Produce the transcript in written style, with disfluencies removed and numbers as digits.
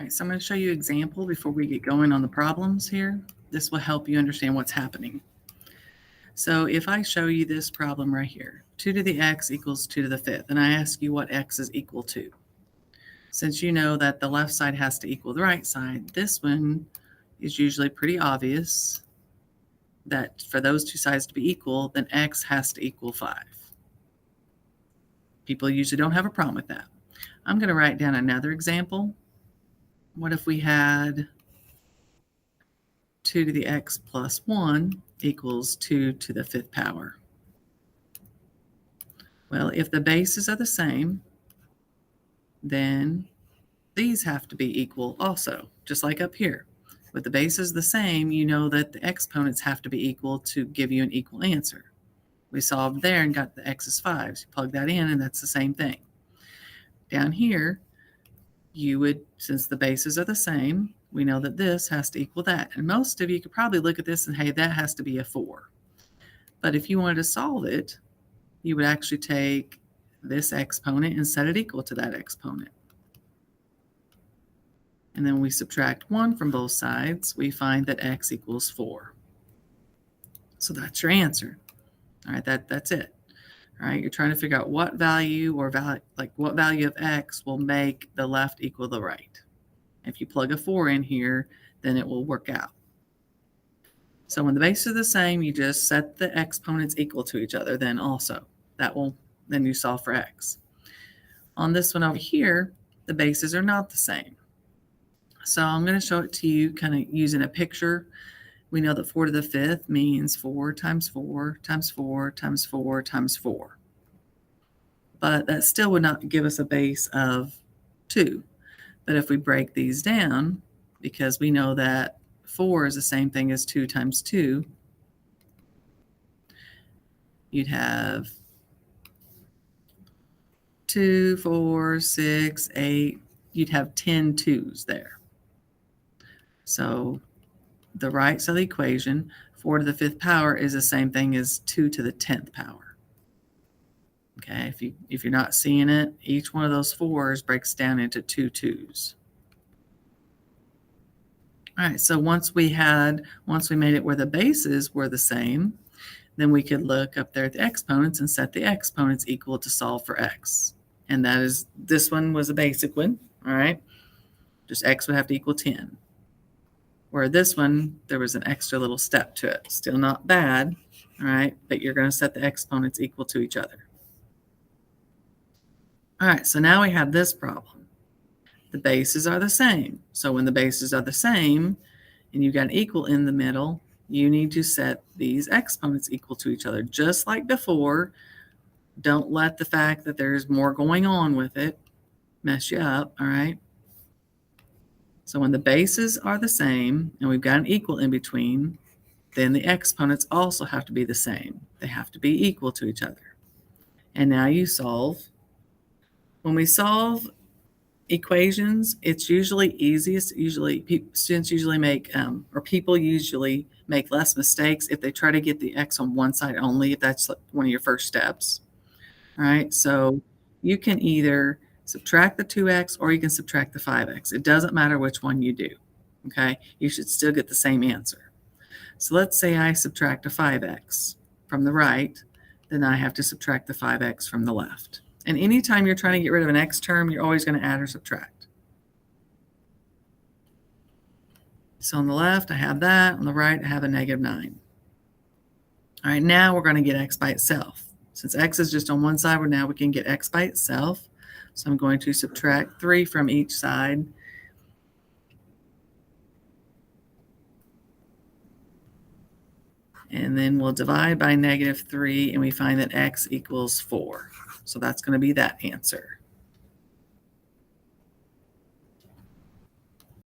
right, so I'm going to show you an example before we get going on the problems here. This will help you understand what's happening. So if I show you this problem right here, 2 to the x equals 2 to the 5th, and I ask you what x is equal to. Since you know that the left side has to equal the right side, this one is usually pretty obvious that for those two sides to be equal, then x has to equal 5. People usually don't have a problem with that. I'm going to write down another example. What if we had 2 to the x plus 1 equals 2 to the 5th power? Well, if the bases are the same, then these have to be equal also, just like up here. With the bases the same, you know that the exponents have to be equal to give you an equal answer. We solved there and got the x is 5. So you plug that in, and that's the same thing. Down here, you would, since the bases are the same, we know that this has to equal that. And most of you could probably look at this and, hey, that has to be a 4. But if you wanted to solve it, you would actually take this exponent and set it equal to that exponent. And then we subtract 1 from both sides, we find that x equals 4. So that's your answer. All right, that's it. All right, you're trying to figure out what value what value of x will make the left equal the right. If you plug a 4 in here, then it will work out. So when the bases are the same, you just set the exponents equal to each other then also. Then you solve for x. On this one over here, the bases are not the same. So I'm going to show it to you kind of using a picture. We know that 4 to the 5th means 4 times 4 times 4 times 4 times 4. But that still would not give us a base of 2. But if we break these down, because we know that 4 is the same thing as 2 times 2, you'd have 2, 4, 6, 8. You'd have 10 2's there. So the right side of the equation, 4 to the 5th power, is the same thing as 2 to the 10th power. Okay, if you're not seeing it, each one of those 4's breaks down into 2 2's. All right, so once we made it where the bases were the same, then we could look up there at the exponents and set the exponents equal to solve for x. And this one was a basic one, all right? Just x would have to equal 10. Where this one, there was an extra little step to it. Still not bad, all right? But you're going to set the exponents equal to each other. All right, so now we have this problem. The bases are the same. So when the bases are the same and you've got an equal in the middle, you need to set these exponents equal to each other. Just like before, don't let the fact that there's more going on with it mess you up, all right? So when the bases are the same and we've got an equal in between, then the exponents also have to be the same. They have to be equal to each other. And now you solve. When we solve equations, it's usually easiest. Students usually make, or people usually make less mistakes if they try to get the x on one side only, if that's one of your first steps. All right, so you can either subtract the 2x or you can subtract the 5x. It doesn't matter which one you do, okay? You should still get the same answer. So let's say I subtract a 5x from the right, then I have to subtract the 5x from the left. And anytime you're trying to get rid of an x term, you're always going to add or subtract. So on the left, I have that. On the right, I have a -9. All right, now we're going to get x by itself. Since x is just on one side, now we can get x by itself. So I'm going to subtract 3 from each side. And then we'll divide by -3, and we find that x equals 4. So that's going to be that answer.